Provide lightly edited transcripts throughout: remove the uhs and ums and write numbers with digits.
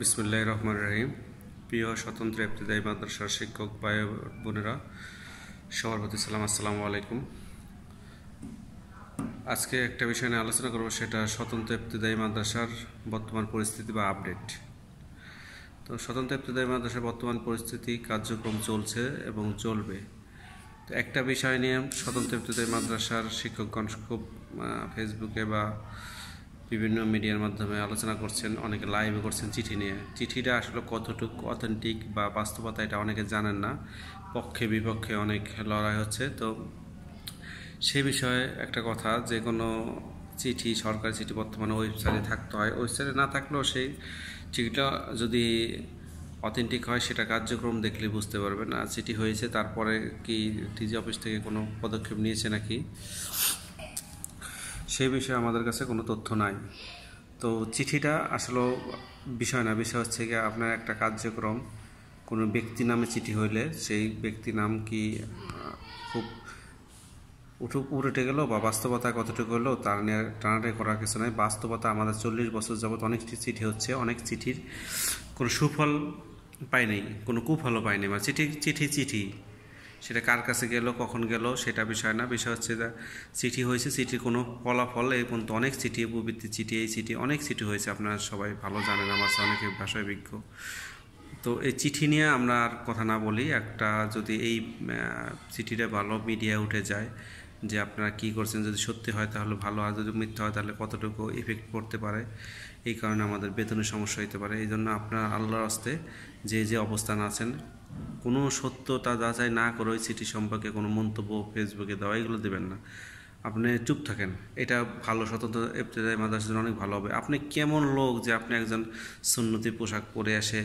বিসমিল্লাহির রহমানির রহিম। প্রিয় স্বতন্ত্র ইবতেদায়ী মাদ্রাসার শিক্ষক ভাই বোনেরা, সবার প্রতি সালাম, আসসালামু আলাইকুম। আজকে একটা বিষয় নিয়ে আলোচনা করব, সেটা স্বতন্ত্র ইবতেদায়ী মাদ্রাসার বর্তমান পরিস্থিতি বা আপডেট। তো স্বতন্ত্র ইবতেদায়ী মাদ্রাসার বর্তমান পরিস্থিতি, কার্যক্রম চলছে এবং চলবে। তো একটা বিষয় নিয়ে স্বতন্ত্র ইবতেদায়ী মাদ্রাসার শিক্ষকগণ খুব ফেসবুকে বা বিভিন্ন মিডিয়ার মাধ্যমে আলোচনা করছেন, অনেকে লাইভে করছেন চিঠি নিয়ে। চিঠিটা আসলে কতটুকু অথেন্টিক বা বাস্তবতা এটা অনেকে জানেন না, পক্ষে বিপক্ষে অনেক লড়াই হচ্ছে। তো সে বিষয়ে একটা কথা, যে কোনো চিঠি, সরকারি চিঠি বর্তমানে ওয়েবসাইটে থাকতে হয়। ওয়েবসাইটে না থাকলেও সেই চিঠিটা যদি অথেন্টিক হয়, সেটা কার্যক্রম দেখলে বুঝতে পারবেন। আর চিঠি হয়েছে, তারপরে কি টিজি অফিস থেকে কোনো পদক্ষেপ নিয়েছে নাকি, সেই বিষয়ে আমাদের কাছে কোনো তথ্য নাই। তো চিঠিটা আসলে বিষয় না, বিষয় হচ্ছে গিয়ে আপনার একটা কার্যক্রম, কোনো ব্যক্তি নামে চিঠি হইলে সেই ব্যক্তি নাম কি খুব উঠে গেল বা বাস্তবতা কতটুকু হলো তার নিয়ে টানাটানি করার কিছু নয়। বাস্তবতা আমাদের 40 বছর যাবৎ অনেক চিঠি হচ্ছে, অনেক চিঠির কোনো সুফল পাইনি, কোনো কুফলও পাইনি। মানে চিঠি চিঠি চিঠি সেটা কার কাছে গেল, কখন গেল, সেটা বিষয় না। বিষয় হচ্ছে যে চিঠি হয়েছে, চিঠির কোনো ফলাফল এই পর্যন্ত অনেক চিঠি, উপবৃত্তি চিঠি, এই চিঠি, অনেক চিঠি হয়েছে, আপনারা সবাই ভালো জানেন, আমার অনেকে ভাষায় বিজ্ঞ। তো এই চিঠি নিয়ে আমরা আর কথা না বলি, একটা যদি এই চিঠিটা ভালো মিডিয়া উঠে যায় যে আপনারা কি করছেন, যদি সত্যি হয় তাহলে ভালো, আর যদি মিথ্যা হয় তাহলে কতটুকু ইফেক্ট পড়তে পারে, এই কারণে আমাদের বেতনের সমস্যা হতে পারে। এই জন্য আপনার আল্লাহর হস্তে যে অবস্থান আছেন, কোনো সত্যতা যাচাই না করে ওই চিঠি সম্পর্কে কোনো মন্তব্য ফেসবুকে দেওয়া, এগুলো দেবেন না। আপনি চুপ থাকেন, এটা ভালো, স্বতন্ত্র ইবতেদায়ী মাদ্রাসার জন্য অনেক ভালো হবে। আপনি কেমন লোক যে আপনি একজন সুন্নতি পোশাক পরে এসে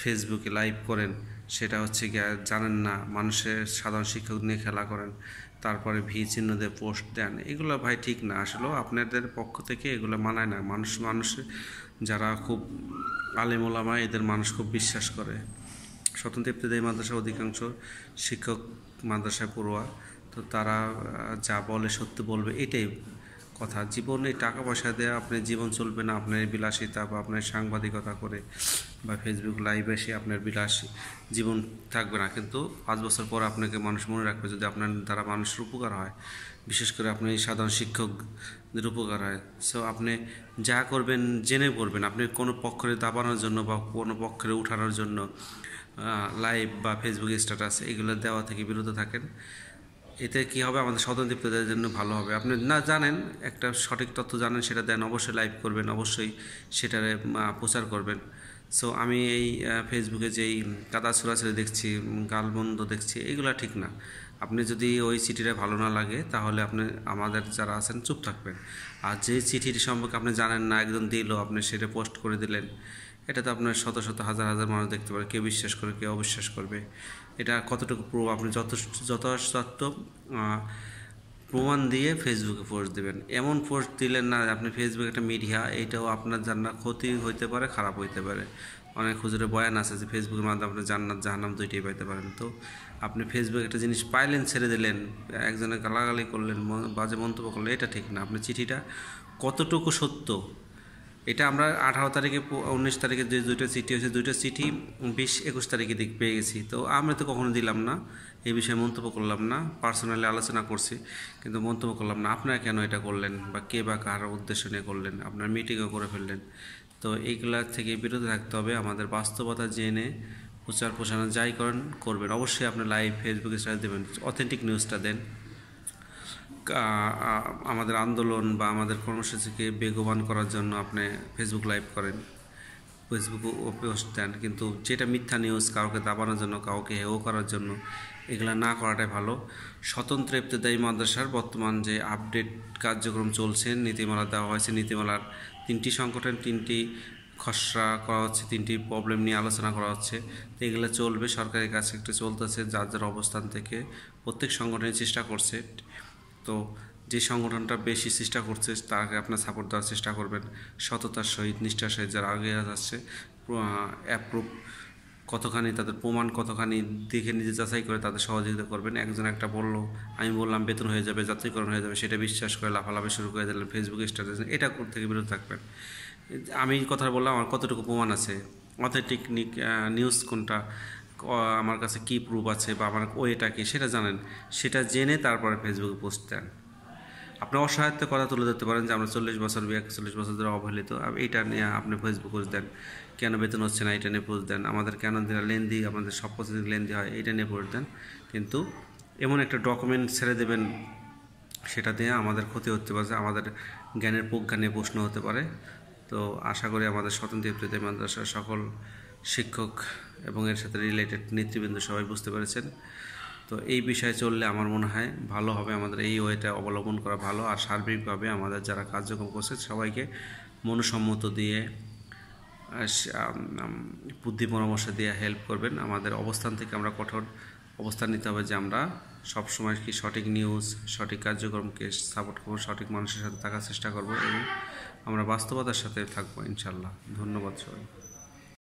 ফেসবুকে লাইভ করেন, সেটা হচ্ছে গিয়ে জানেন না, মানুষের সাধারণ শিক্ষক নিয়ে খেলা করেন, তারপরে ভি চিহ্ন দিয়ে পোস্ট দেন, এগুলো ভাই ঠিক না। আসলেও আপনাদের পক্ষ থেকে এগুলো মানায় না। মানুষ যারা খুব আলেম ওলামা, এদের মানুষ খুব বিশ্বাস করে। স্বতন্ত্র ইবতেদায়ী মাদ্রাসা অধিকাংশ শিক্ষক মাদ্রাসায় পড়ুয়া, তো তারা যা বলে সত্য বলবে, এটাই কথা। জীবনে টাকা পয়সা দেওয়া আপনার জীবন চলবে না, আপনার বিলাসিতা বা আপনার সাংবাদিকতা করে বা ফেসবুক লাইভ এসে আপনার বিলাসী জীবন থাকবে না। কিন্তু 5 বছর পর আপনাকে মানুষ মনে রাখবে যদি আপনার দ্বারা মানুষের উপকার হয়, বিশেষ করে আপনি সাধারণ শিক্ষকদের উপকার হয়। সো আপনি যা করবেন জেনে করবেন। আপনি কোনো পক্ষের দাবানোর জন্য বা কোনো পক্ষের উঠানোর জন্য লাইভ বা ফেসবুক স্ট্যাটাস এগুলো দেওয়া থেকে বিরত থাকেন। এতে কি হবে, আমাদের স্বতন্ত্র ইবতেদায়ীদের জন্য ভালো হবে। আপনি না জানেন, একটা সঠিক তথ্য জানেন, সেটা দেন, অবশ্যই লাইভ করবেন, অবশ্যই সেটারে প্রচার করবেন। সো আমি এই ফেসবুকে যেই কাদা ছোড়াছড়ি দেখছি, গালমন্দ দেখছি, এগুলো ঠিক না। আপনি যদি ওই চিঠিটা ভালো না লাগে, তাহলে আপনি আমাদের যারা আছেন চুপ থাকবেন। আর যে চিঠিটি সম্পর্কে আপনি জানেন না, একজন দিল, আপনি সেটা পোস্ট করে দিলেন, এটা তো আপনার শত শত হাজার হাজার মানুষ দেখতে পারে, কেউ বিশ্বাস করে, কেউ অবিশ্বাস করবে। এটা কতটুকু প্রুফ, আপনি যথাযথ প্রমাণ দিয়ে ফেসবুকে পোস্ট দেবেন। এমন পোস্ট দিলেন না, আপনি ফেসবুক একটা মিডিয়া, এইটাও আপনার জান্নাত ক্ষতি হইতে পারে, খারাপ হইতে পারে। অনেক হুজুরের বয়ান আছে যে ফেসবুকের মাধ্যমে আপনি জান্নাত জাহান্নাম দুইটাই পাইতে পারেন। তো আপনি ফেসবুক একটা জিনিস পাইলেন, ছেড়ে দিলেন, একজনের গালাগালি করলেন, বাজে মন্তব্য করলেন, এটা ঠিক না। আপনি চিঠিটা কতটুকু সত্য, এটা আমরা 18 তারিখে 19 তারিখে যে দুইটা চিঠি হয়েছে, দুইটা চিঠি 20-21 তারিখে পেয়ে গেছি। তো আমরা তো কখনো দিলাম না, এই বিষয়ে মন্তব্য করলাম না, পার্সোনালি আলোচনা করছি, কিন্তু মন্তব্য করলাম না। আপনারা কেন এটা করলেন, বা কে বা কার উদ্দেশ্য নিয়ে করলেন, আপনার মিটিংও করে ফেললেন। তো এইগুলা থেকে বিরত থাকতে হবে। আমাদের বাস্তবতা জেনে প্রচার প্রসারণ যাই করবেন, অবশ্যই আপনি লাইভ ফেসবুকে স্ট্যাটাস দেবেন, অথেন্টিক নিউজটা দেন। আমাদের আন্দোলন বা আমাদের কর্মসূচিকে বেগবান করার জন্য আপনি ফেসবুক লাইভ করেন, ফেসবুকে পোস্ট দেন, কিন্তু যেটা মিথ্যা নিউজ, কাউকে দাবানোর জন্য, কাউকে হেয় করার জন্য, এগুলো না করাটাই ভালো। স্বতন্ত্র ইবতেদায়ী মাদ্রাসার বর্তমান যে আপডেট কার্যক্রম চলছে, নীতিমালা দেওয়া হয়েছে, নীতিমালার 3টি সংগঠন 3টি খসড়া করা হচ্ছে, 3টি প্রবলেম নিয়ে আলোচনা করা হচ্ছে। তো এগুলো চলবে, সরকারের কাছে একটু চলতেছে, যার যার অবস্থান থেকে প্রত্যেক সংগঠনের চেষ্টা করছে। তো যে সংগঠনটা বেশি চেষ্টা করছে তাকে আপনার সাপোর্ট দেওয়ার চেষ্টা করবেন, সততার সহিত, নিষ্ঠার সহিত। যারা আগে যাচ্ছে, অ্যাপ্রুভ কতখানি, তাদের প্রমাণ কতখানি দেখে নিজে যাচাই করে তাদের সহযোগিতা করবেন। একজন একটা বললো, আমি বললাম বেতন হয়ে যাবে, যাত্রীকরণ হয়ে যাবে, সেটা বিশ্বাস করে লাফালাফি শুরু করে দিলেন ফেসবুকে স্ট্যাটাস, এটা থেকে বিরত থাকবেন। আমি কথা বললাম, আমার কতটুকু প্রমাণ আছে, অথেন্টিক নিউজ কোনটা, আমার কাছে কী প্রুফ আছে বা আমার ওয়েটা কি সেটা জানেন, সেটা জেনে তারপরে ফেসবুকে পোস্ট দেন। আপনি অসহায়ত্ব কথা তুলে ধরতে পারেন যে আমরা 40 বছর 41 বছর ধরে অবহেলিত, এইটা নিয়ে আপনি ফেসবুক পোস্ট দেন, কেন বেতন হচ্ছে না এটা নিয়ে পোস্ট দেন, আমাদের কেন লেনদি, আমাদের সব প্রসেসিং লেনদি হয় এটা নিয়ে পোস্ট দেন। কিন্তু এমন একটা ডকুমেন্ট ছেড়ে দেবেন সেটা দিয়ে আমাদের ক্ষতি হতে পারে, আমাদের জ্ঞানের প্রজ্ঞা নিয়ে প্রশ্ন হতে পারে। তো আশা করি আমাদের স্বতন্ত্র ইফতেদায়ী মাদ্রাসার সকল শিক্ষক এবং এর সাথে রিলেটেড নেতৃবৃন্দ সবাই বুঝতে পেরেছেন। তো এই বিষয়ে চললে আমার মনে হয় ভালো হবে, আমাদের এই ওয়েটা অবলম্বন করা ভালো। আর সার্বিকভাবে আমাদের যারা কার্যক্রম করছে সবাইকে মনসম্মত দিয়ে বুদ্ধি পরামর্শ দিয়ে হেল্প করবেন। আমাদের অবস্থান থেকে আমরা কঠোর অবস্থান নিতে হবে যে আমরা সবসময় কি সঠিক নিউজ, সঠিক কার্যক্রমকে সাপোর্ট করবো, সঠিক মানুষের সাথে থাকার চেষ্টা করব এবং আমরা বাস্তবতার সাথে থাকবো ইনশাল্লাহ। ধন্যবাদ সবাই।